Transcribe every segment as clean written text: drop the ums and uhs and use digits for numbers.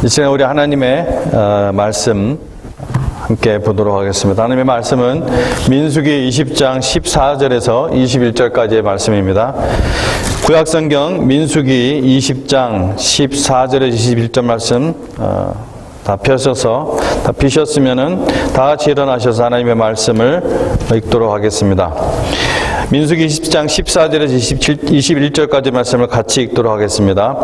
이 시간 우리 하나님의 말씀 함께 보도록 하겠습니다. 하나님의 말씀은 민수기 20장 14절에서 21절까지의 말씀입니다. 구약성경 민수기 20장 14절에서 21절 말씀 다 펴셔서 다 피셨으면은 다 같이 일어나셔서 하나님의 말씀을 읽도록 하겠습니다. 민수기 20장 14절에서 21절까지 말씀을 같이 읽도록 하겠습니다.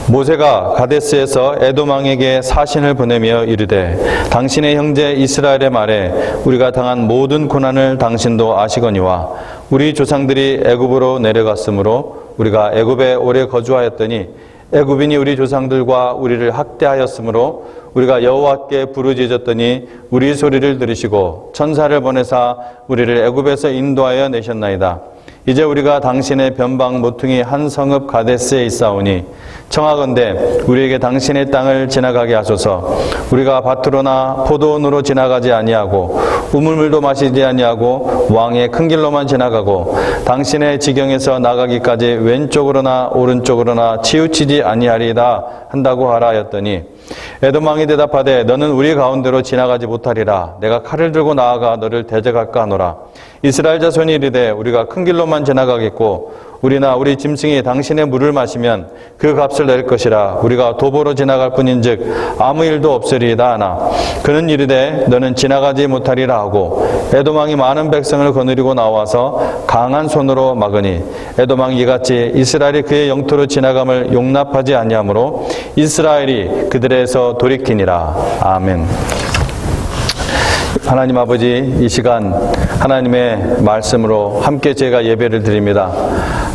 모세가 가데스에서 에돔 왕에게 사신을 보내며 이르되 당신의 형제 이스라엘의 말에 우리가 당한 모든 고난을 당신도 아시거니와 우리 조상들이 애굽으로 내려갔으므로 우리가 애굽에 오래 거주하였더니 애굽인이 우리 조상들과 우리를 학대하였으므로 우리가 여호와께 부르짖었더니 우리 소리를 들으시고 천사를 보내사 우리를 애굽에서 인도하여 내셨나이다. 이제 우리가 당신의 변방 모퉁이 한 성읍 가데스에 있사오니 청하건대 우리에게 당신의 땅을 지나가게 하소서. 우리가 밭으로나 포도원으로 지나가지 아니하고 우물물도 마시지 아니하고 왕의 큰 길로만 지나가고 당신의 지경에서 나가기까지 왼쪽으로나 오른쪽으로나 치우치지 아니하리이다 한다고 하라 하였더니 에돔 왕이 대답하되 너는 우리 가운데로 지나가지 못하리라. 내가 칼을 들고 나아가 너를 대적할까 하노라. 이스라엘 자손이 이르되 우리가 큰 길로만 지나가겠고 우리나 우리 짐승이 당신의 물을 마시면 그 값을 낼 것이라. 우리가 도보로 지나갈 뿐인즉 아무 일도 없으리이다 하나 그는 이르되 너는 지나가지 못하리라 하고 에돔 왕이 많은 백성을 거느리고 나와서 강한 손으로 막으니 에돔 왕이 이같이 이스라엘이 그의 영토로 지나감을 용납하지 아니하므로 이스라엘이 그들에서 돌이키니라. 아멘. 하나님 아버지, 이 시간 하나님의 말씀으로 함께 제가 예배를 드립니다.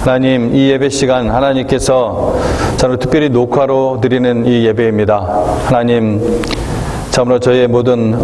하나님, 이 예배 시간 하나님께서 저는 특별히 녹화로 드리는 이 예배입니다. 하나님, 참으로 저의 모든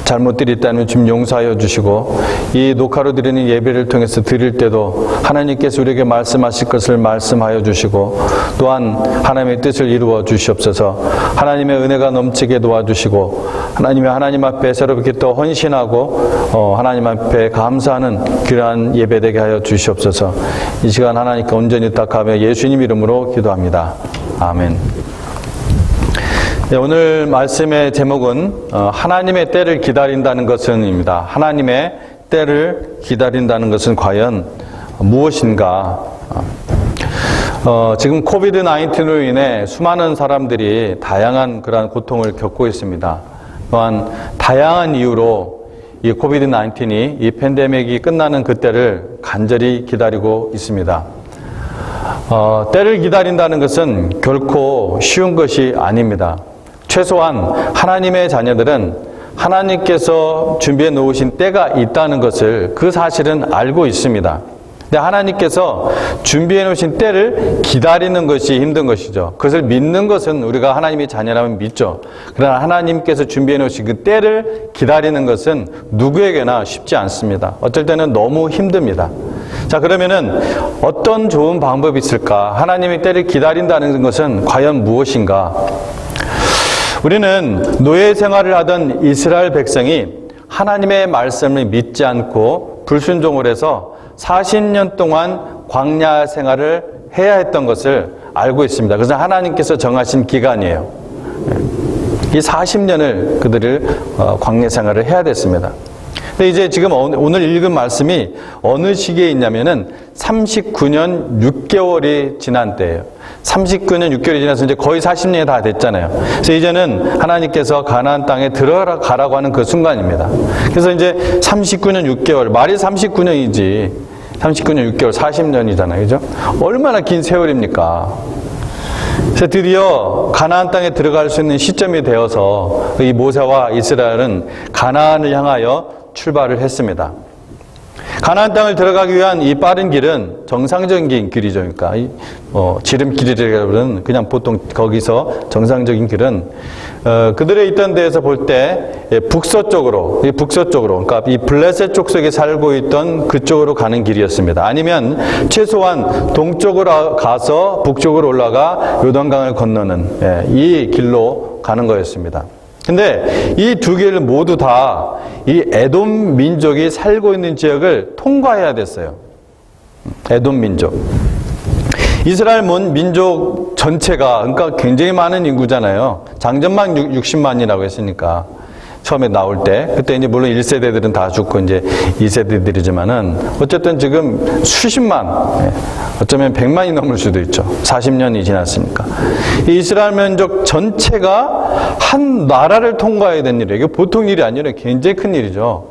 잘못들이 있다면 좀 용서하여 주시고 이 녹화로 드리는 예배를 통해서 드릴 때도 하나님께서 우리에게 말씀하실 것을 말씀하여 주시고 또한 하나님의 뜻을 이루어 주시옵소서. 하나님의 은혜가 넘치게 도와주시고 하나님 앞에 새롭게 또 헌신하고 하나님 앞에 감사하는 그러한 예배되게 하여 주시옵소서. 이 시간 하나님께 온전히 탁하며 예수님 이름으로 기도합니다. 아멘. 네, 오늘 말씀의 제목은 하나님의 때를 기다린다는 것은입니다. 하나님의 때를 기다린다는 것은 과연 무엇인가? 지금 코비드-19로 인해 수많은 사람들이 다양한 그러한 고통을 겪고 있습니다. 또한 다양한 이유로 이 코비드-19이 이 팬데믹이 끝나는 그때를 간절히 기다리고 있습니다. 때를 기다린다는 것은 결코 쉬운 것이 아닙니다. 최소한 하나님의 자녀들은 하나님께서 준비해 놓으신 때가 있다는 것을 그 사실은 알고 있습니다. 근데 하나님께서 준비해 놓으신 때를 기다리는 것이 힘든 것이죠. 그것을 믿는 것은 우리가 하나님의 자녀라면 믿죠. 그러나 하나님께서 준비해 놓으신 그 때를 기다리는 것은 누구에게나 쉽지 않습니다. 어쩔 때는 너무 힘듭니다. 자, 그러면은 어떤 좋은 방법이 있을까? 하나님의 때를 기다린다는 것은 과연 무엇인가? 우리는 노예 생활을 하던 이스라엘 백성이 하나님의 말씀을 믿지 않고 불순종을 해서 40년 동안 광야 생활을 해야 했던 것을 알고 있습니다. 그래서 하나님께서 정하신 기간이에요. 이 40년을 그들을 광야 생활을 해야 됐습니다. 근데 이제 지금 오늘 읽은 말씀이 어느 시기에 있냐면은 39년 6개월이 지난 때예요. 39년 6개월이 지나서 이제 거의 40년이 다 됐잖아요. 그래서 이제는 하나님께서 가나안 땅에 들어가라고 하는 그 순간입니다. 그래서 이제 39년 6개월, 말이 39년이지 39년 6개월 40년이잖아요. 그죠? 얼마나 긴 세월입니까? 그래서 드디어 가나안 땅에 들어갈 수 있는 시점이 되어서 이 모세와 이스라엘은 가나안을 향하여 출발을 했습니다. 가나안 땅을 들어가기 위한 이 빠른 길은 정상적인 길이죠. 그러니까 지름길이라는 그냥 보통 거기서 정상적인 길은 그들의 있던 데에서 볼 때 북서쪽으로 그러니까 이 블레셋 족속에 살고 있던 그쪽으로 가는 길이었습니다. 아니면 최소한 동쪽으로 가서 북쪽으로 올라가 요단강을 건너는 이 길로 가는 거였습니다. 근데 이 두 개를 모두 다 이 에돔 민족이 살고 있는 지역을 통과해야 됐어요. 에돔 민족. 이스라엘 민족 전체가, 그러니까 굉장히 많은 인구잖아요. 장전만 60만이라고 했으니까. 처음에 나올 때. 그때 이제 물론 1세대들은 다 죽고 이제 2세대들이지만은 어쨌든 지금 수십만, 어쩌면 100만이 넘을 수도 있죠. 40년이 지났으니까. 이 이스라엘 민족 전체가 한 나라를 통과해야 되는 일이에요. 이게 보통 일이 아니라 굉장히 큰 일이죠.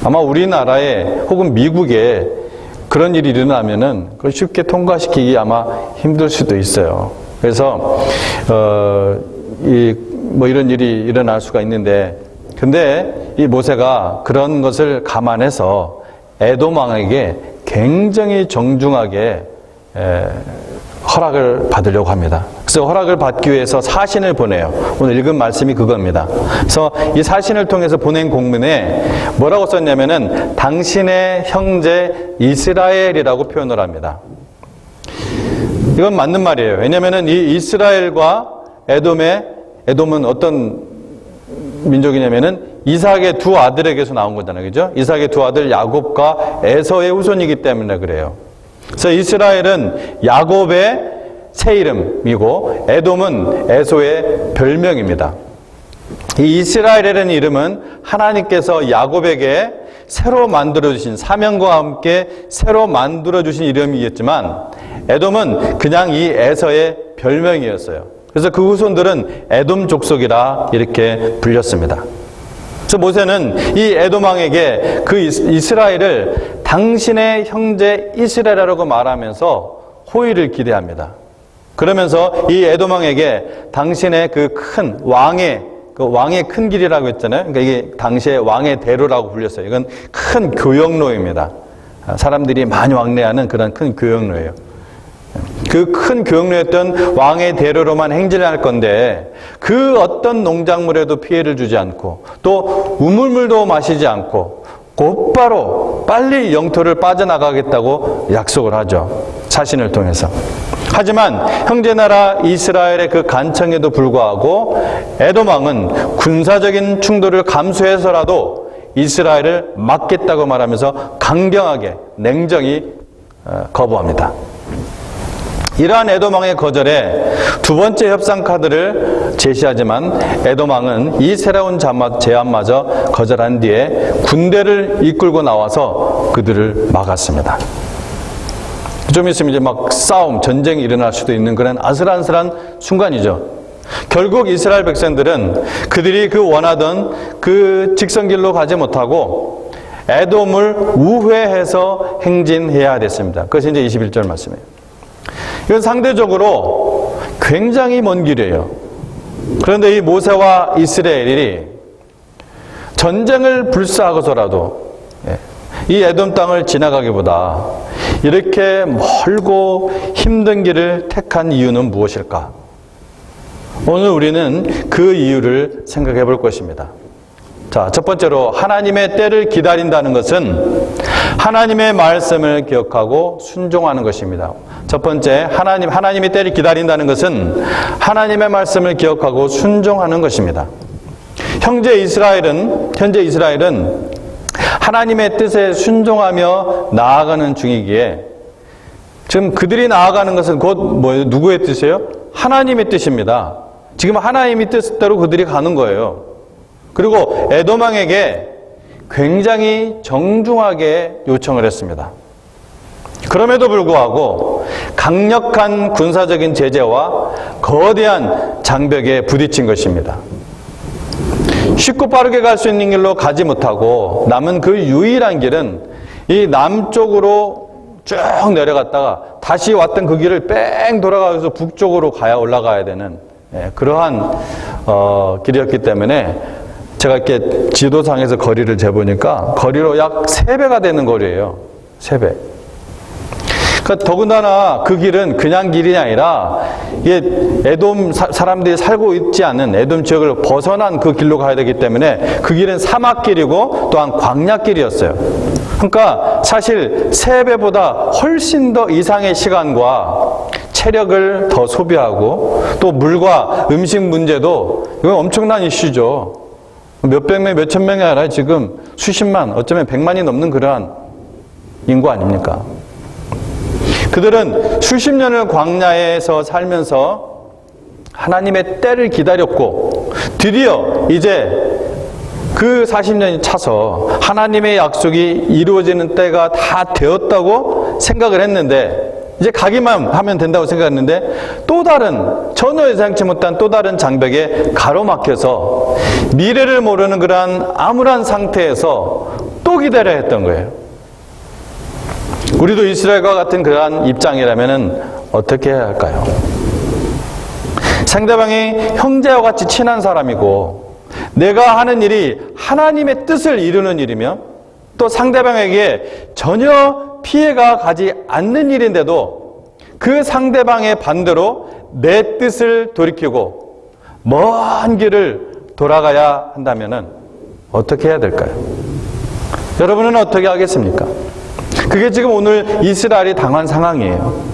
아마 우리나라에 혹은 미국에 그런 일이 일어나면은 그걸 쉽게 통과시키기 아마 힘들 수도 있어요. 그래서, 뭐 이런 일이 일어날 수가 있는데, 근데 이 모세가 그런 것을 감안해서 에돔 왕에게 굉장히 정중하게 허락을 받으려고 합니다. 그래서 허락을 받기 위해서 사신을 보내요. 오늘 읽은 말씀이 그겁니다. 그래서 이 사신을 통해서 보낸 공문에 뭐라고 썼냐면은 당신의 형제 이스라엘이라고 표현을 합니다. 이건 맞는 말이에요. 왜냐면은 이 이스라엘과 에돔은 어떤 민족이냐면은 이삭의 두 아들에게서 나온 거잖아요. 그죠? 이삭의 두 아들 야곱과 에서의 후손이기 때문에 그래요. 그래서 이스라엘은 야곱의 새 이름이고 에돔은 에서의 별명입니다. 이 이스라엘이라는 이름은 하나님께서 야곱에게 새로 만들어주신, 사명과 함께 새로 만들어주신 이름이었지만 에돔은 그냥 이 에서의 별명이었어요. 그래서 그 후손들은 에돔 족속이라 이렇게 불렸습니다. 그래서 모세는 이 에돔 왕에게 그 이스라엘을 당신의 형제 이스라엘이라고 말하면서 호의를 기대합니다. 그러면서 이 에돔 왕에게 당신의 그 큰 왕의 큰 길이라고 했잖아요. 그러니까 이게 당시의 왕의 대로라고 불렸어요. 이건 큰 교역로입니다. 사람들이 많이 왕래하는 그런 큰 교역로예요. 그 큰 교역로였던 왕의 대로로만 행진할 건데 그 어떤 농작물에도 피해를 주지 않고 또 우물물도 마시지 않고 곧바로 빨리 영토를 빠져나가겠다고 약속을 하죠. 사신을 통해서. 하지만 형제나라 이스라엘의 그 간청에도 불구하고 에돔 왕은 군사적인 충돌을 감수해서라도 이스라엘을 막겠다고 말하면서 강경하게 냉정히 거부합니다. 이러한 에돔 왕의 거절에 두 번째 협상 카드를 제시하지만 에돔 왕은 이 새로운 제안마저 거절한 뒤에 군대를 이끌고 나와서 그들을 막았습니다. 좀 있으면 이제 막 싸움, 전쟁이 일어날 수도 있는 그런 아슬아슬한 순간이죠. 결국 이스라엘 백성들은 그들이 원하던 그 직선길로 가지 못하고 에돔을 우회해서 행진해야 됐습니다. 그것이 이제 21절 말씀이에요. 이건 상대적으로 굉장히 먼 길이에요. 그런데 이 모세와 이스라엘이 전쟁을 불사하고서라도 이 에돔 땅을 지나가기보다 이렇게 멀고 힘든 길을 택한 이유는 무엇일까? 오늘 우리는 그 이유를 생각해 볼 것입니다. 자, 첫 번째로 하나님의 때를 기다린다는 것은 하나님의 말씀을 기억하고 순종하는 것입니다. 첫 번째, 하나님의 때를 기다린다는 것은 하나님의 말씀을 기억하고 순종하는 것입니다. 현재 이스라엘은 하나님의 뜻에 순종하며 나아가는 중이기에 지금 그들이 나아가는 것은 곧 누구의 뜻이에요? 하나님의 뜻입니다. 지금 하나님의 뜻대로 그들이 가는 거예요. 그리고 에돔 왕에게 굉장히 정중하게 요청을 했습니다. 그럼에도 불구하고 강력한 군사적인 제재와 거대한 장벽에 부딪힌 것입니다. 쉽고 빠르게 갈 수 있는 길로 가지 못하고 남은 그 유일한 길은 이 남쪽으로 쭉 내려갔다가 다시 왔던 그 길을 뺑 돌아가서 북쪽으로 올라가야 되는 그러한 길이었기 때문에 제가 이렇게 지도상에서 거리를 재보니까 거리로 약 3배가 되는 거리예요. 3배. 그러니까 더군다나 그 길은 그냥 길이 아니라 이게 에돔 사람들이 살고 있지 않은 에돔 지역을 벗어난 그 길로 가야 되기 때문에 그 길은 사막길이고 또한 광야길이었어요. 그러니까 사실 3배보다 훨씬 더 이상의 시간과 체력을 더 소비하고 또 물과 음식 문제도 이건 엄청난 이슈죠. 몇백 명, 몇천 명이 아니라 지금 수십만, 어쩌면 100만이 넘는 그러한 인구 아닙니까? 그들은 수십 년을 광야에서 살면서 하나님의 때를 기다렸고 드디어 이제 그 40년이 차서 하나님의 약속이 이루어지는 때가 다 되었다고 생각을 했는데 이제 가기만 하면 된다고 생각했는데 또 다른 전혀 예상치 못한 또 다른 장벽에 가로막혀서 미래를 모르는 그러한 암울한 상태에서 또 기다려야 했던 거예요. 우리도 이스라엘과 같은 그러한 입장이라면 어떻게 해야 할까요? 상대방이 형제와 같이 친한 사람이고 내가 하는 일이 하나님의 뜻을 이루는 일이며 또 상대방에게 전혀 피해가 가지 않는 일인데도 그 상대방의 반대로 내 뜻을 돌이키고 먼 길을 돌아가야 한다면 어떻게 해야 될까요? 여러분은 어떻게 하겠습니까? 그게 지금 오늘 이스라엘이 당한 상황이에요.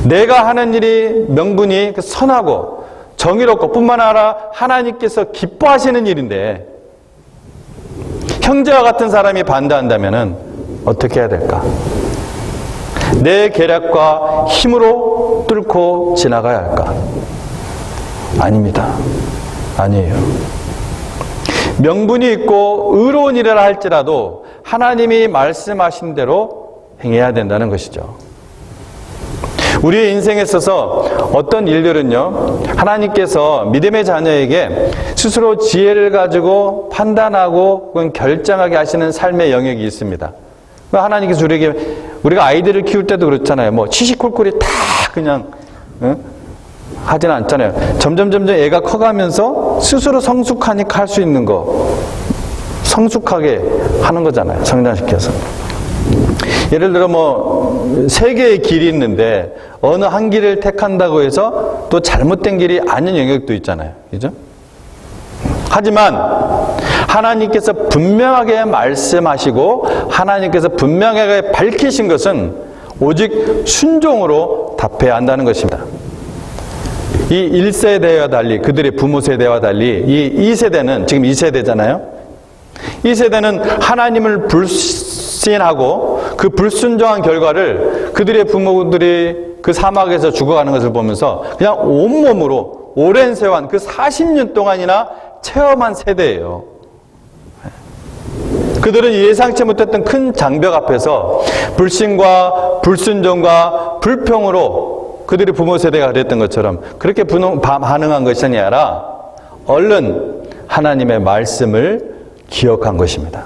내가 하는 일이 명분이 선하고 정의롭고 뿐만 아니라 하나님께서 기뻐하시는 일인데 형제와 같은 사람이 반대한다면 어떻게 해야 될까? 내 계략과 힘으로 뚫고 지나가야 할까? 아닙니다. 아니에요. 명분이 있고 의로운 일을 할지라도 하나님이 말씀하신 대로 행해야 된다는 것이죠. 우리의 인생에 있어서 어떤 일들은요, 하나님께서 믿음의 자녀에게 스스로 지혜를 가지고 판단하고 혹은 결정하게 하시는 삶의 영역이 있습니다. 하나님께서 우리가 아이들을 키울 때도 그렇잖아요. 뭐 치시콜콜이 다 그냥 하지는 않잖아요. 점점 애가 커가면서 스스로 성숙하니까 할 수 있는 거 성숙하게 하는 거잖아요. 성장시켜서. 예를 들어 세 개의 길이 있는데 어느 한 길을 택한다고 해서 또 잘못된 길이 아닌 영역도 있잖아요. 그죠? 하지만 하나님께서 분명하게 말씀하시고 하나님께서 분명하게 밝히신 것은 오직 순종으로 답해야 한다는 것입니다. 이 1세대와 달리 그들의 부모 세대와 달리 이 2세대는 지금 2세대잖아요. 이 세대는 하나님을 불신하고 그 불순종한 결과를 그들의 부모들이 그 사막에서 죽어가는 것을 보면서 그냥 온몸으로 오랜 세월 그 40년 동안이나 체험한 세대예요. 그들은 예상치 못했던 큰 장벽 앞에서 불신과 불순종과 불평으로 그들의 부모 세대가 그랬던 것처럼 그렇게 반응한 것이 아니라 얼른 하나님의 말씀을 기억한 것입니다.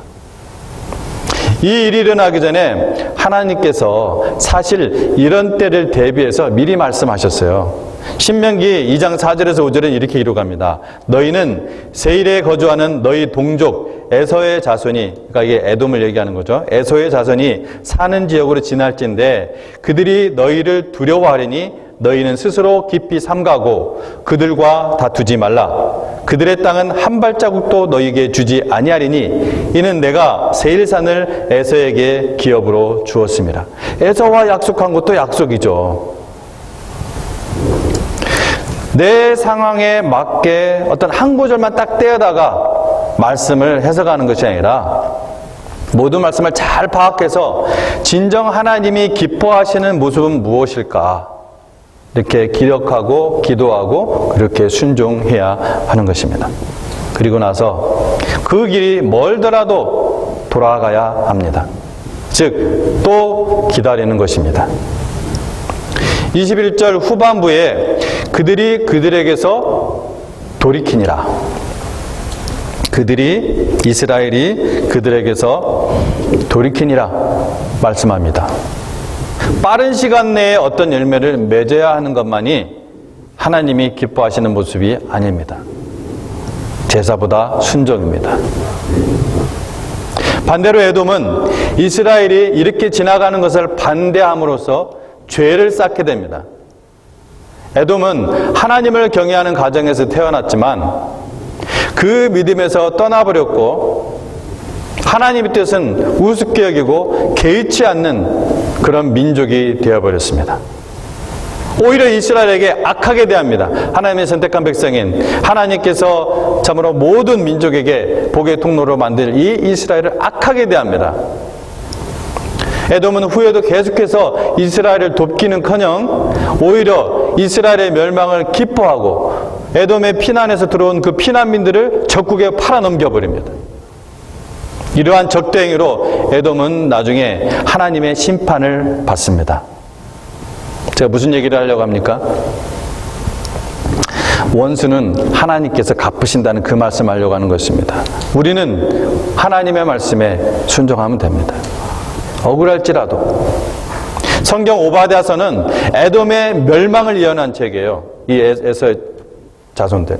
이 일이 일어나기 전에 하나님께서 사실 이런 때를 대비해서 미리 말씀하셨어요. 신명기 2장 4절에서 5절은 이렇게 기록합니다. 너희는 세일에 거주하는 너희 동족 에서의 자손이, 그러니까 이게 에돔을 얘기하는 거죠. 에서의 자손이 사는 지역으로 지날진대 그들이 너희를 두려워하리니 너희는 스스로 깊이 삼가고 그들과 다투지 말라. 그들의 땅은 한 발자국도 너희에게 주지 아니하리니 이는 내가 세일산을 에서에게 기업으로 주었습니다. 에서와 약속한 것도 약속이죠. 내 상황에 맞게 어떤 한 구절만 딱 떼어다가 말씀을 해석하는 것이 아니라 모든 말씀을 잘 파악해서 진정 하나님이 기뻐하시는 모습은 무엇일까? 이렇게 기억하고 기도하고 그렇게 순종해야 하는 것입니다. 그리고 나서 그 길이 멀더라도 돌아가야 합니다. 즉, 또 기다리는 것입니다. 21절 후반부에 그들이 그들에게서 돌이키니라. 이스라엘이 그들에게서 돌이키니라 말씀합니다. 빠른 시간 내에 어떤 열매를 맺어야 하는 것만이 하나님이 기뻐하시는 모습이 아닙니다. 제사보다 순종입니다. 반대로 에돔은 이스라엘이 이렇게 지나가는 것을 반대함으로써 죄를 쌓게 됩니다. 에돔은 하나님을 경외하는 가정에서 태어났지만 그 믿음에서 떠나버렸고 하나님의 뜻은 우습게 여기고 개의치 않는 그런 민족이 되어버렸습니다. 오히려 이스라엘에게 악하게 대합니다. 하나님의 선택한 백성인 하나님께서 참으로 모든 민족에게 복의 통로로 만들 이 이스라엘을 악하게 대합니다. 에돔은 후에도 계속해서 이스라엘을 돕기는커녕 오히려 이스라엘의 멸망을 기뻐하고 에돔의 피난에서 들어온 그 피난민들을 적국에 팔아넘겨버립니다. 이러한 적대행위로 에돔은 나중에 하나님의 심판을 받습니다. 제가 무슨 얘기를 하려고 합니까? 원수는 하나님께서 갚으신다는 그 말씀하려고 하는 것입니다. 우리는 하나님의 말씀에 순종하면 됩니다. 억울할지라도. 성경 오바댜서는 에돔의 멸망을 예언한 책이에요. 이 에서의 자손들.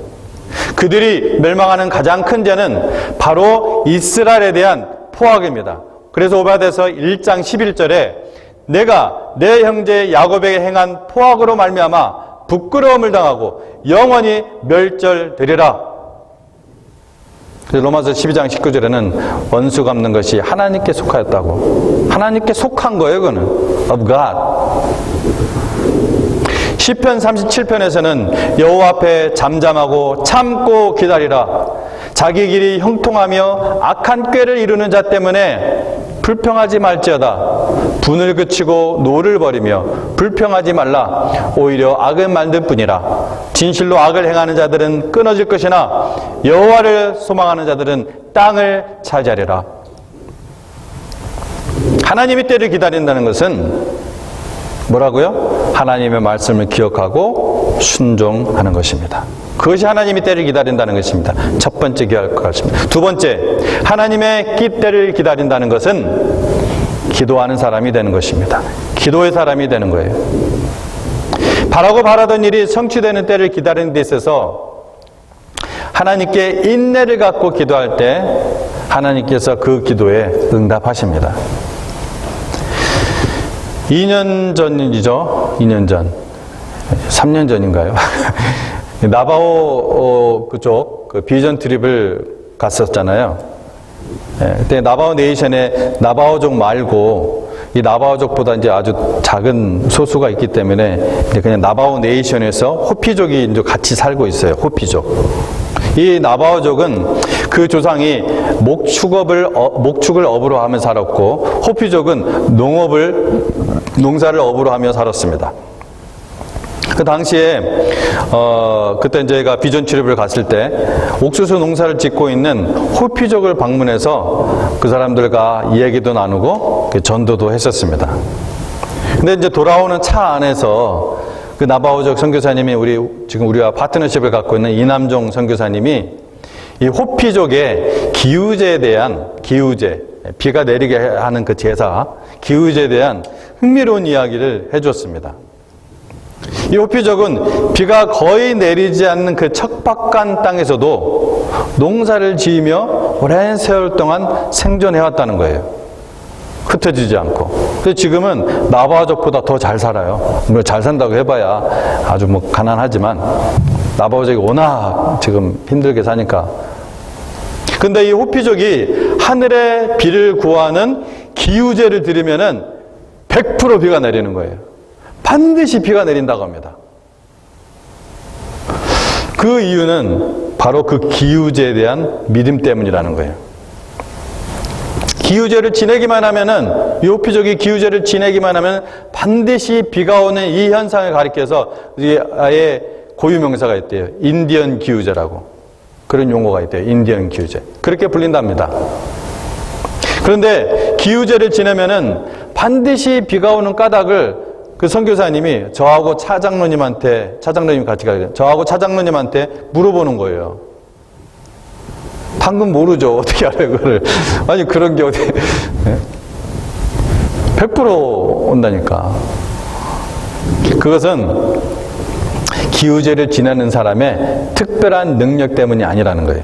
그들이 멸망하는 가장 큰 죄는 바로 이스라엘에 대한 포악입니다. 그래서 오바댜서 1장 11절에 내가 내 형제 야곱에게 행한 포악으로 말미암아 부끄러움을 당하고 영원히 멸절되리라. 로마서 12장 19절에는 원수 갚는 것이 하나님께 속하였다고. 하나님께 속한 거예요, 그거는. Of God. 시편 37편에서는 여호와 앞에 잠잠하고 참고 기다리라. 자기 길이 형통하며 악한 꾀를 이루는 자 때문에 불평하지 말지어다. 분을 그치고 노를 버리며 불평하지 말라. 오히려 악을 만들 뿐이라. 진실로 악을 행하는 자들은 끊어질 것이나 여호와를 소망하는 자들은 땅을 차지하리라. 하나님의 때를 기다린다는 것은 뭐라고요? 하나님의 말씀을 기억하고 순종하는 것입니다. 그것이 하나님의 때를 기다린다는 것입니다. 첫 번째 기억할 것입니다. 두 번째, 하나님의 때를 기다린다는 것은 기도하는 사람이 되는 것입니다. 기도의 사람이 되는 거예요. 바라고 바라던 일이 성취되는 때를 기다리는 데 있어서 하나님께 인내를 갖고 기도할 때 하나님께서 그 기도에 응답하십니다. 2년 전이죠. 2년 전. 3년 전인가요? 나바오 그쪽 그 비전 트립을 갔었잖아요. 그때 나바오 네이션에 나바오족 말고 이 나바오족보다 이제 아주 작은 소수가 있기 때문에 이제 그냥 나바오 네이션에서 호피족이 이제 같이 살고 있어요. 호피족. 이 나바오족은 그 조상이 목축을 업으로 하며 살았고 호피족은 농사를 업으로 하며 살았습니다. 그 당시에 그때 저희가 비전 출입을 갔을 때 옥수수 농사를 짓고 있는 호피족을 방문해서 그 사람들과 이야기도 나누고 전도도 했었습니다. 근데 이제 돌아오는 차 안에서 그 나바오족 선교사님이 지금 우리와 파트너십을 갖고 있는 이남종 선교사님이 이 호피족의 기우제에 대한 비가 내리게 하는 그 제사, 기우제에 대한 흥미로운 이야기를 해줬습니다. 이 호피족은 비가 거의 내리지 않는 그 척박한 땅에서도 농사를 지으며 오랜 세월 동안 생존해왔다는 거예요. 흩어지지 않고. 근데 지금은 나바오족보다 더 잘 살아요. 뭐 잘 산다고 해봐야 아주 뭐 가난하지만 나바오족이 워낙 지금 힘들게 사니까. 근데 이 호피족이 하늘의 비를 구하는 기우제를 드리면은 100% 비가 내리는 거예요. 반드시 비가 내린다고 합니다. 그 이유는 바로 그 기우제에 대한 믿음 때문이라는 거예요. 기우제를 지내기만 하면은, 이 호피족이 기우제를 지내기만 하면 반드시 비가 오는 이 현상을 가리켜서 아예 고유명사가 있대요. 인디언 기우제라고. 그런 용어가 있대요. 인디언 기우제. 그렇게 불린답니다. 그런데 기우제를 지내면은 반드시 비가 오는 까닭을 그 선교사님이 저하고 차장로님 같이 가요. 저하고 차장로님한테 물어보는 거예요. 방금 모르죠. 어떻게 알아요, 그걸. 아니, 그런 게 어디, 100% 온다니까. 그것은 기우제를 지내는 사람의 특별한 능력 때문이 아니라는 거예요.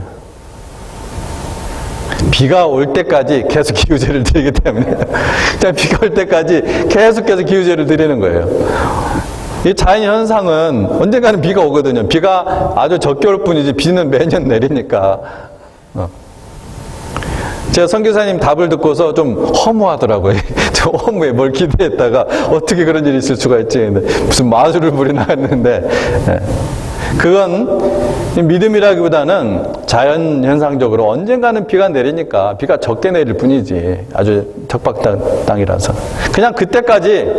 비가 올 때까지 계속 기우제를 드리기 때문에 그냥 비가 올 때까지 계속해서 기우제를 드리는 거예요. 이 자연현상은 언젠가는 비가 오거든요. 비가 아주 적게 올 뿐이지 비는 매년 내리니까. 제가 선교사님 답을 듣고서 좀 허무하더라고요. 저 허무해. 뭘 기대했다가 어떻게 그런 일이 있을 수가 있지. 무슨 마술을 부리나 했는데. 그건 믿음이라기보다는 자연 현상적으로 언젠가는 비가 내리니까 비가 적게 내릴 뿐이지, 아주 적박한 땅이라서 그냥 그때까지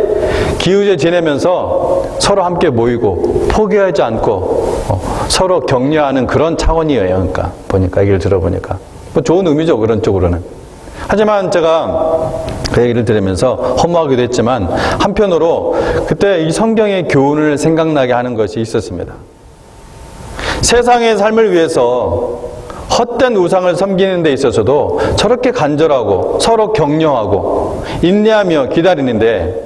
기우제 지내면서 서로 함께 모이고 포기하지 않고 서로 격려하는 그런 차원이에요. 그러니까 보니까 얘기를 들어보니까 뭐 좋은 의미죠, 그런 쪽으로는. 하지만 제가 그 얘기를 들으면서 허무하기도 했지만 한편으로 그때 이 성경의 교훈을 생각나게 하는 것이 있었습니다. 세상의 삶을 위해서 헛된 우상을 섬기는 데 있어서도 저렇게 간절하고 서로 격려하고 인내하며 기다리는데,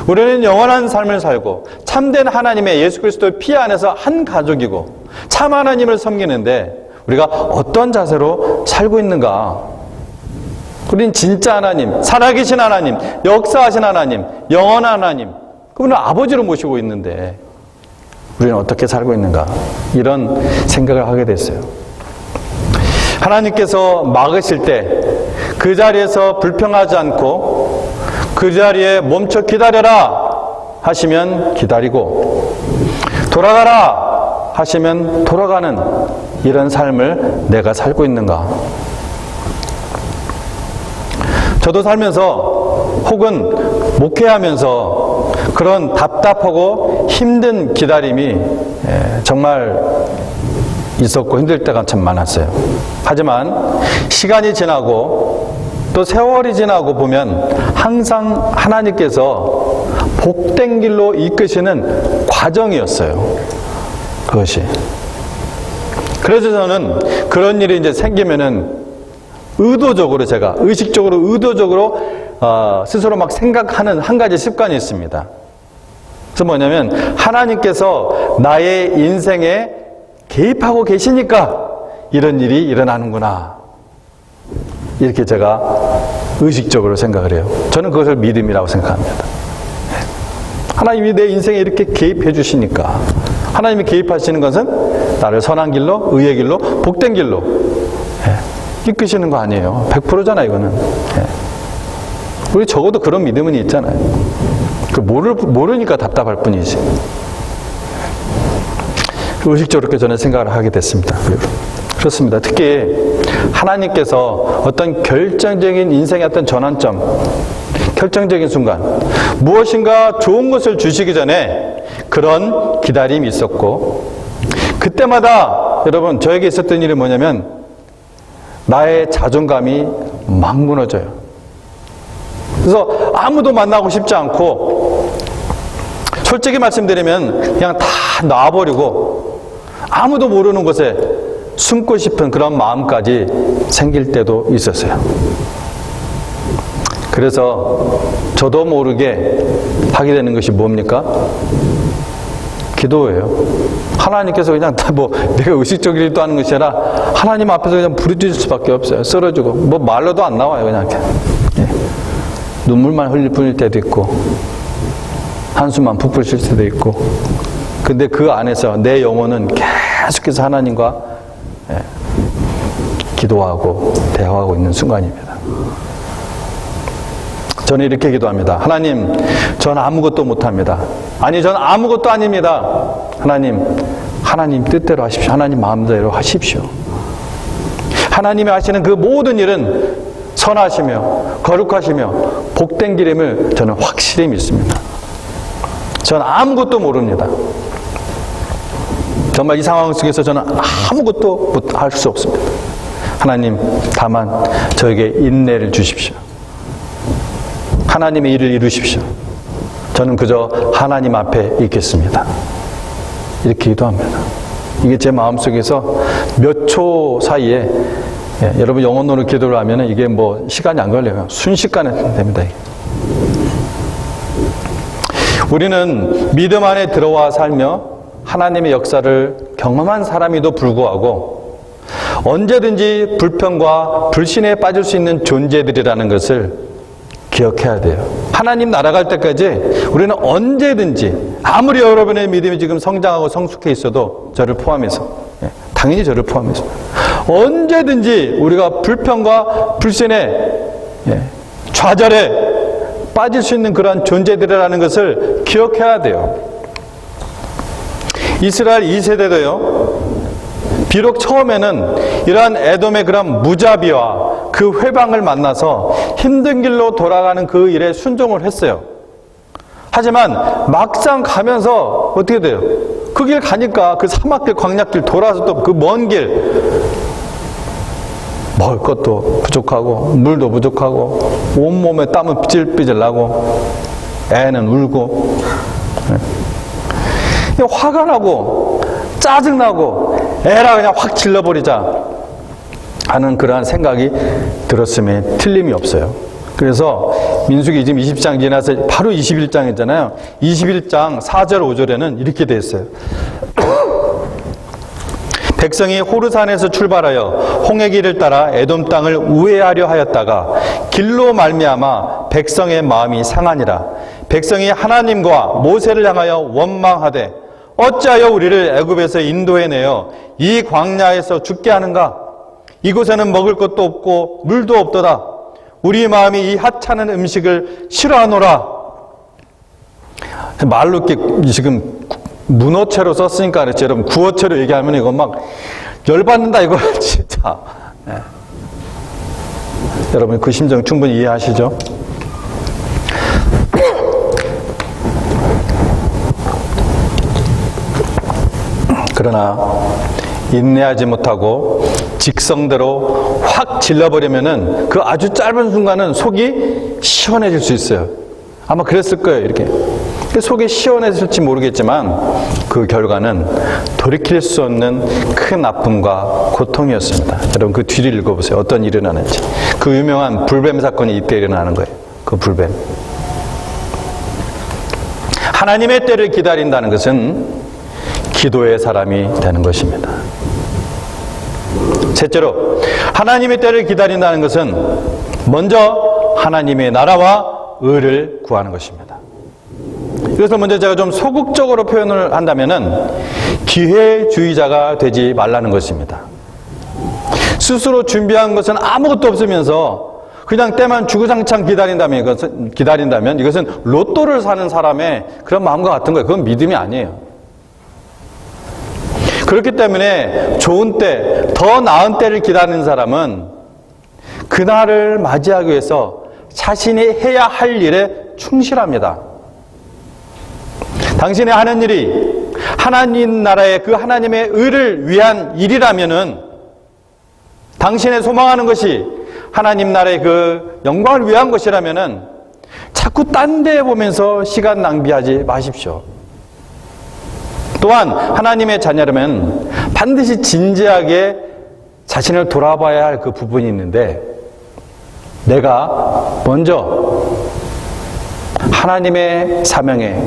우리는 영원한 삶을 살고 참된 하나님의 예수 그리스도의 피 안에서 한 가족이고 참 하나님을 섬기는데 우리가 어떤 자세로 살고 있는가? 우리는 진짜 하나님, 살아계신 하나님, 역사하신 하나님, 영원한 하나님, 그분을 아버지로 모시고 있는데 우리는 어떻게 살고 있는가? 이런 생각을 하게 됐어요. 하나님께서 막으실 때 그 자리에서 불평하지 않고 그 자리에 멈춰 기다려라 하시면 기다리고, 돌아가라 하시면 돌아가는 이런 삶을 내가 살고 있는가? 저도 살면서 혹은 목회하면서 그런 답답하고 힘든 기다림이 정말 있었고 힘들 때가 참 많았어요. 하지만 시간이 지나고 또 세월이 지나고 보면 항상 하나님께서 복된 길로 이끄시는 과정이었어요. 그것이. 그래서 저는 그런 일이 이제 생기면은 의도적으로, 제가 의식적으로 의도적으로 스스로 막 생각하는 한 가지 습관이 있습니다. 그래서 뭐냐면, 하나님께서 나의 인생에 개입하고 계시니까 이런 일이 일어나는구나, 이렇게 제가 의식적으로 생각을 해요. 저는 그것을 믿음이라고 생각합니다. 하나님이 내 인생에 이렇게 개입해 주시니까, 하나님이 개입하시는 것은 나를 선한 길로, 의의 길로, 복된 길로 이끄시는 거 아니에요. 100%잖아 이거는. 우리 적어도 그런 믿음은 있잖아요. 모르니까 답답할 뿐이지. 의식적으로 그렇게 저는 생각을 하게 됐습니다. 그렇습니다. 특히 하나님께서 어떤 결정적인 인생의 어떤 전환점, 결정적인 순간, 무엇인가 좋은 것을 주시기 전에 그런 기다림이 있었고, 그때마다 여러분 저에게 있었던 일이 뭐냐면, 나의 자존감이 막 무너져요. 그래서 아무도 만나고 싶지 않고, 솔직히 말씀드리면 그냥 다 놔버리고 아무도 모르는 곳에 숨고 싶은 그런 마음까지 생길 때도 있었어요. 그래서 저도 모르게 하게 되는 것이 뭡니까? 기도예요. 하나님께서 그냥 다 내가 의식적으로 하는 것이 아니라 하나님 앞에서 그냥 부르짖을 수밖에 없어요. 쓰러지고 말로도 안 나와요. 그냥 눈물만 흘릴 뿐일 때도 있고 한숨만 푹푹 쉴 때도 있고, 근데 그 안에서 내 영혼은 계속해서 하나님과 기도하고 대화하고 있는 순간입니다. 저는 이렇게 기도합니다. 하나님, 전 아무것도 못합니다. 아니, 전 아무것도 아닙니다. 하나님 뜻대로 하십시오. 하나님 마음대로 하십시오. 하나님이 하시는 그 모든 일은 선하시며 거룩하시며 복된 길임을 저는 확실히 믿습니다. 저는 아무것도 모릅니다. 정말 이 상황 속에서 저는 아무것도 할 수 없습니다. 하나님, 다만 저에게 인내를 주십시오. 하나님의 일을 이루십시오. 저는 그저 하나님 앞에 있겠습니다. 이렇게 기도합니다. 이게 제 마음속에서 몇 초 사이에, 여러분 영혼으로 기도를 하면 이게 시간이 안 걸려요. 순식간에 됩니다. 우리는 믿음 안에 들어와 살며 하나님의 역사를 경험한 사람에도 불구하고 언제든지 불평과 불신에 빠질 수 있는 존재들이라는 것을 기억해야 돼요. 하나님 날아갈 때까지 우리는 언제든지, 아무리 여러분의 믿음이 지금 성장하고 성숙해 있어도 저를 포함해서, 당연히 저를 포함해서 언제든지 우리가 불평과 불신에, 좌절에 빠질 수 있는 그러한 존재들이라는 것을 기억해야 돼요. 이스라엘 2세대도요, 비록 처음에는 이러한 에돔의 그런 무자비와 그 회방을 만나서 힘든 길로 돌아가는 그 일에 순종을 했어요. 하지만 막상 가면서 어떻게 돼요? 그 길 가니까 그 사막길, 광야길 돌아서 또 그 먼 길, 먹을 것도 부족하고 물도 부족하고 온몸에 땀은 삐질삐질 나고 애는 울고 화가 나고 짜증나고 에라 그냥 확 질러버리자 하는 그러한 생각이 들었음에 틀림이 없어요. 그래서 민수기 지금 20장 지나서 바로 21장이잖아요. 21장 4절 5절에는 이렇게 되어 있어요. 백성이 호르산에서 출발하여 홍해 길을 따라 에돔 땅을 우회하려 하였다가 길로 말미암아 백성의 마음이 상하니라. 백성이 하나님과 모세를 향하여 원망하되 어찌하여 우리를 애굽에서 인도해내어 이 광야에서 죽게 하는가? 이곳에는 먹을 것도 없고 물도 없도다. 우리 마음이 이 하찮은 음식을 싫어하노라. 말로 이렇게 지금 문어체로 썼으니까 그렇지, 여러분 구어체로 얘기하면 이거 막 열받는다 이거 진짜. 네. 여러분 그 심정 충분히 이해하시죠? 그러나 인내하지 못하고 직성대로 확 질러버리면은 그 아주 짧은 순간은 속이 시원해질 수 있어요. 아마 그랬을 거예요. 이렇게 속이 시원해질지 모르겠지만 그 결과는 돌이킬 수 없는 큰 아픔과 고통이었습니다. 여러분 그 뒤를 읽어보세요. 어떤 일이 일어나는지. 그 유명한 불뱀 사건이 이때 일어나는 거예요. 그 불뱀. 하나님의 때를 기다린다는 것은 기도의 사람이 되는 것입니다. 셋째로, 하나님의 때를 기다린다는 것은 먼저 하나님의 나라와 의를 구하는 것입니다. 그래서 먼저 제가 좀 소극적으로 표현을 한다면은 기회주의자가 되지 말라는 것입니다. 스스로 준비한 것은 아무것도 없으면서 그냥 때만 주구장창 기다린다면 이것은 로또를 사는 사람의 그런 마음과 같은 거예요. 그건 믿음이 아니에요. 그렇기 때문에 좋은 때, 더 나은 때를 기다리는 사람은 그날을 맞이하기 위해서 자신이 해야 할 일에 충실합니다. 당신이 하는 일이 하나님 나라의 그 하나님의 의를 위한 일이라면은, 당신의 소망하는 것이 하나님 나라의 그 영광을 위한 것이라면은 자꾸 딴 데 보면서 시간 낭비하지 마십시오. 또한 하나님의 자녀라면 반드시 진지하게 자신을 돌아봐야 할 그 부분이 있는데, 내가 먼저 하나님의 사명에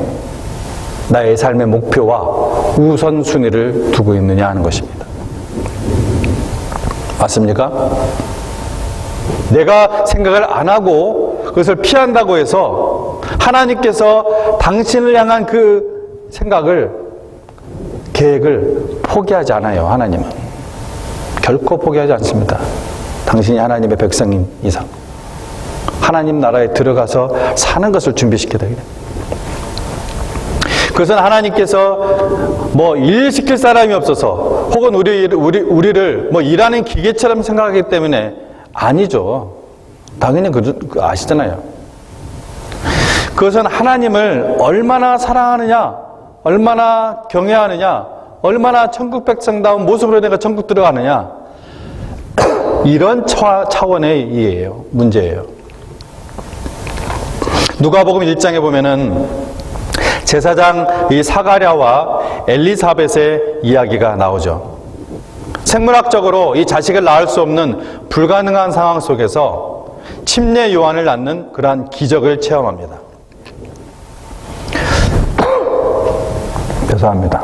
나의 삶의 목표와 우선순위를 두고 있느냐 하는 것입니다. 맞습니까? 내가 생각을 안 하고 그것을 피한다고 해서 하나님께서 당신을 향한 그 생각을, 계획을 포기하지 않아요. 하나님은 결코 포기하지 않습니다. 당신이 하나님의 백성인 이상 하나님 나라에 들어가서 사는 것을 준비시켜야 됩니다. 그것은 하나님께서 뭐 일 시킬 사람이 없어서 혹은 우리를 뭐 일하는 기계처럼 생각하기 때문에 아니죠. 당연히 아시잖아요. 그것은 하나님을 얼마나 사랑하느냐, 얼마나 경외하느냐, 얼마나 천국 백성다운 모습으로 내가 천국 들어가느냐, 이런 차원의 문제예요. 누가복음 1장에 보면은 제사장 이 사가랴와 엘리사벳의 이야기가 나오죠. 생물학적으로 이 자식을 낳을 수 없는 불가능한 상황 속에서 침례 요한을 낳는 그러한 기적을 체험합니다. 죄송합니다.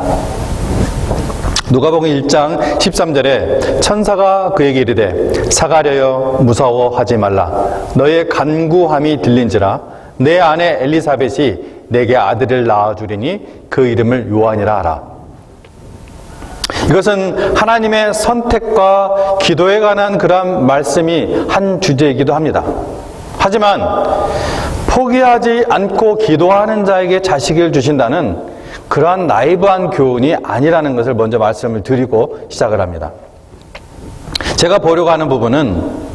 누가복음 1장 13절에 천사가 그에게 이르되 사가랴여 무서워하지 말라. 너의 간구함이 들린지라. 내 아내 엘리사벳이 내게 아들을 낳아주리니 그 이름을 요한이라 하라. 이것은 하나님의 선택과 기도에 관한 그런 말씀이 한 주제이기도 합니다. 하지만 포기하지 않고 기도하는 자에게 자식을 주신다는 그러한 나이브한 교훈이 아니라는 것을 먼저 말씀을 드리고 시작을 합니다. 제가 보려고 하는 부분은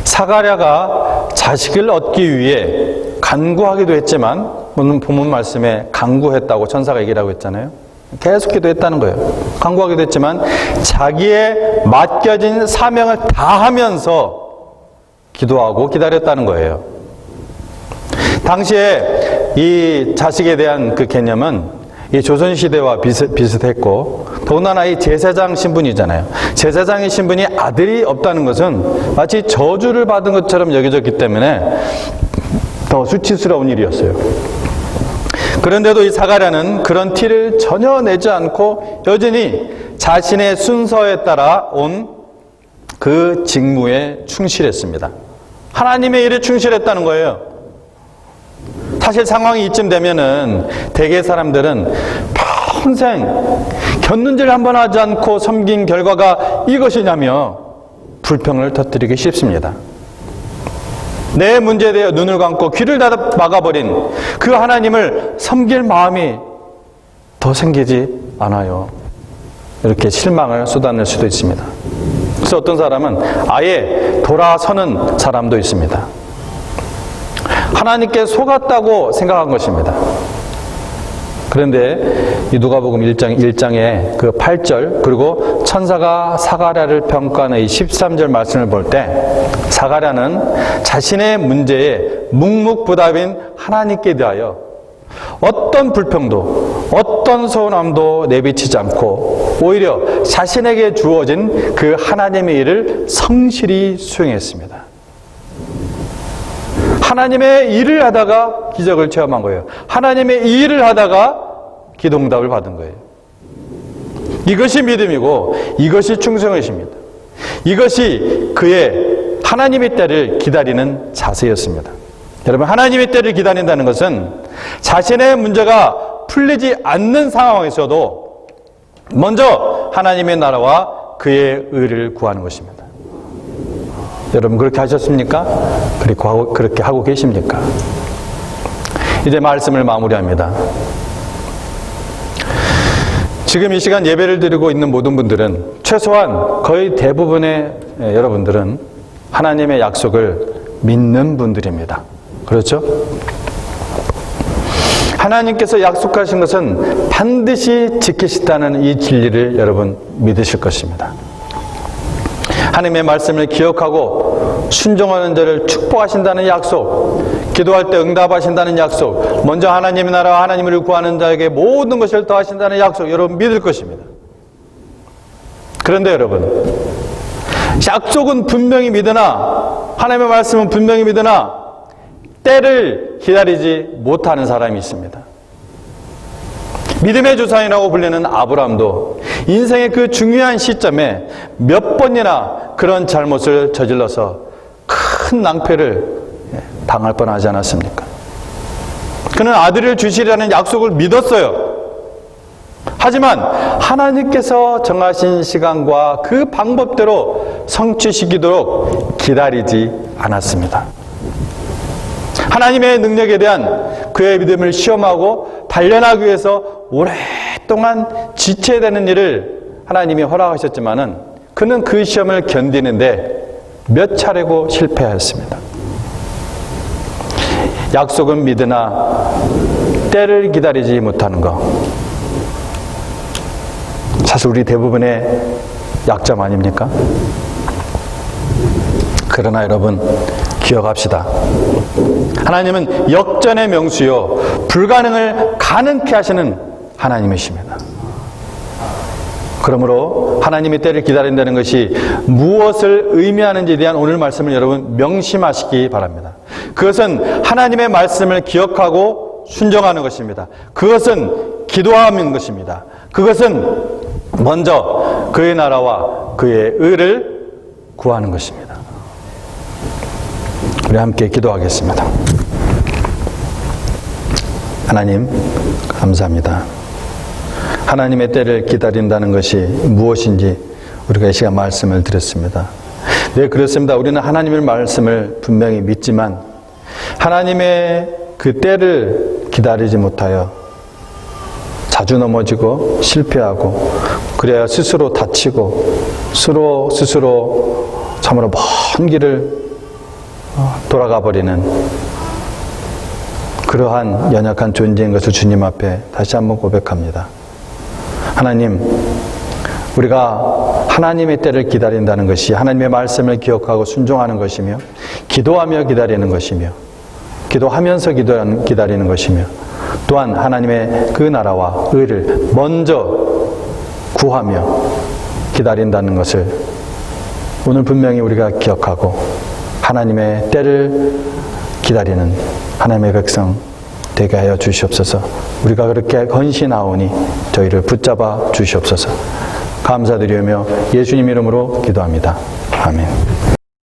사가랴가 자식을 얻기 위해 간구하기도 했지만, 오늘 본문 말씀에 간구했다고 천사가 얘기를 하고 있잖아요. 계속 기도했다는 거예요. 간구하기도 했지만 자기의 맡겨진 사명을 다하면서 기도하고 기다렸다는 거예요. 당시에 이 자식에 대한 그 개념은 이 조선시대와 비슷했고, 더군다나 이 제사장 신분이잖아요. 제사장의 신분이 아들이 없다는 것은 마치 저주를 받은 것처럼 여겨졌기 때문에 더 수치스러운 일이었어요. 그런데도 이 사가랴는 그런 티를 전혀 내지 않고 여전히 자신의 순서에 따라 온 그 직무에 충실했습니다. 하나님의 일에 충실했다는 거예요. 사실 상황이 이쯤 되면은 대개 사람들은 평생 곁눈질 한번 하지 않고 섬긴 결과가 이것이냐며 불평을 터뜨리기 쉽습니다. 내 문제에 대해 눈을 감고 귀를 닫아 막아버린 그 하나님을 섬길 마음이 더 생기지 않아요. 이렇게 실망을 쏟아낼 수도 있습니다. 그래서 어떤 사람은 아예 돌아서는 사람도 있습니다. 하나님께 속았다고 생각한 것입니다. 그런데 이 누가복음 1장의 그 8절, 그리고 천사가 사가랴를 평가하는 이 13절 말씀을 볼 때 사가랴는 자신의 문제에 묵묵부답인 하나님께 대하여 어떤 불평도 어떤 서운함도 내비치지 않고 오히려 자신에게 주어진 그 하나님의 일을 성실히 수행했습니다. 하나님의 일을 하다가 기적을 체험한 거예요. 하나님의 일을 하다가 기도응답을 받은 거예요. 이것이 믿음이고 이것이 충성의십니다. 이것이 그의 하나님의 때를 기다리는 자세였습니다. 여러분, 하나님의 때를 기다린다는 것은 자신의 문제가 풀리지 않는 상황에서도 먼저 하나님의 나라와 그의 의를 구하는 것입니다. 여러분, 그렇게 하셨습니까? 그렇게 하고 계십니까? 이제 말씀을 마무리합니다. 지금 이 시간 예배를 드리고 있는 모든 분들은, 최소한 거의 대부분의 여러분들은 하나님의 약속을 믿는 분들입니다. 그렇죠? 하나님께서 약속하신 것은 반드시 지키시다는 이 진리를 여러분 믿으실 것입니다. 하나님의 말씀을 기억하고 순종하는 자를 축복하신다는 약속, 기도할 때 응답하신다는 약속, 먼저 하나님의 나라와 하나님을 구하는 자에게 모든 것을 더하신다는 약속, 여러분 믿을 것입니다. 그런데 여러분, 약속은 분명히 믿으나, 하나님의 말씀은 분명히 믿으나 때를 기다리지 못하는 사람이 있습니다. 믿음의 조상이라고 불리는 아브라함도 인생의 그 중요한 시점에 몇 번이나 그런 잘못을 저질러서 큰 낭패를 당할 뻔하지 않았습니까? 그는 아들을 주시리라는 약속을 믿었어요. 하지만 하나님께서 정하신 시간과 그 방법대로 성취시키도록 기다리지 않았습니다. 하나님의 능력에 대한 그의 믿음을 시험하고 단련하기 위해서 오랫동안 지체해야 되는 일을 하나님이 허락하셨지만은 그는 그 시험을 견디는데 몇 차례고 실패하였습니다. 약속은 믿으나 때를 기다리지 못하는 것, 사실 우리 대부분의 약점 아닙니까? 그러나 여러분, 기억합시다. 하나님은 역전의 명수요, 불가능을 가능케 하시는 하나님이십니다. 그러므로 하나님의 때를 기다린다는 것이 무엇을 의미하는지에 대한 오늘 말씀을 여러분 명심하시기 바랍니다. 그것은 하나님의 말씀을 기억하고 순종하는 것입니다. 그것은 기도하는 것입니다. 그것은 먼저 그의 나라와 그의 의를 구하는 것입니다. 우리 함께 기도하겠습니다. 하나님, 감사합니다. 하나님의 때를 기다린다는 것이 무엇인지 우리가 이 시간 말씀을 드렸습니다. 네, 그렇습니다. 우리는 하나님의 말씀을 분명히 믿지만 하나님의 그 때를 기다리지 못하여 자주 넘어지고 실패하고 그래야 스스로 다치고 스스로 참으로 먼 길을 돌아가 버리는 그러한 연약한 존재인 것을 주님 앞에 다시 한번 고백합니다. 하나님, 우리가 하나님의 때를 기다린다는 것이 하나님의 말씀을 기억하고 순종하는 것이며 기도하며 기다리는 것이며 기도하면서 기다리는 것이며 또한 하나님의 그 나라와 의를 먼저 구하며 기다린다는 것을 오늘 분명히 우리가 기억하고 하나님의 때를 기다리는 하나님의 백성 되게 하여 주시옵소서. 우리가 그렇게 헌신하오니 저희를 붙잡아 주시옵소서. 감사드리며 예수님 이름으로 기도합니다. 아멘.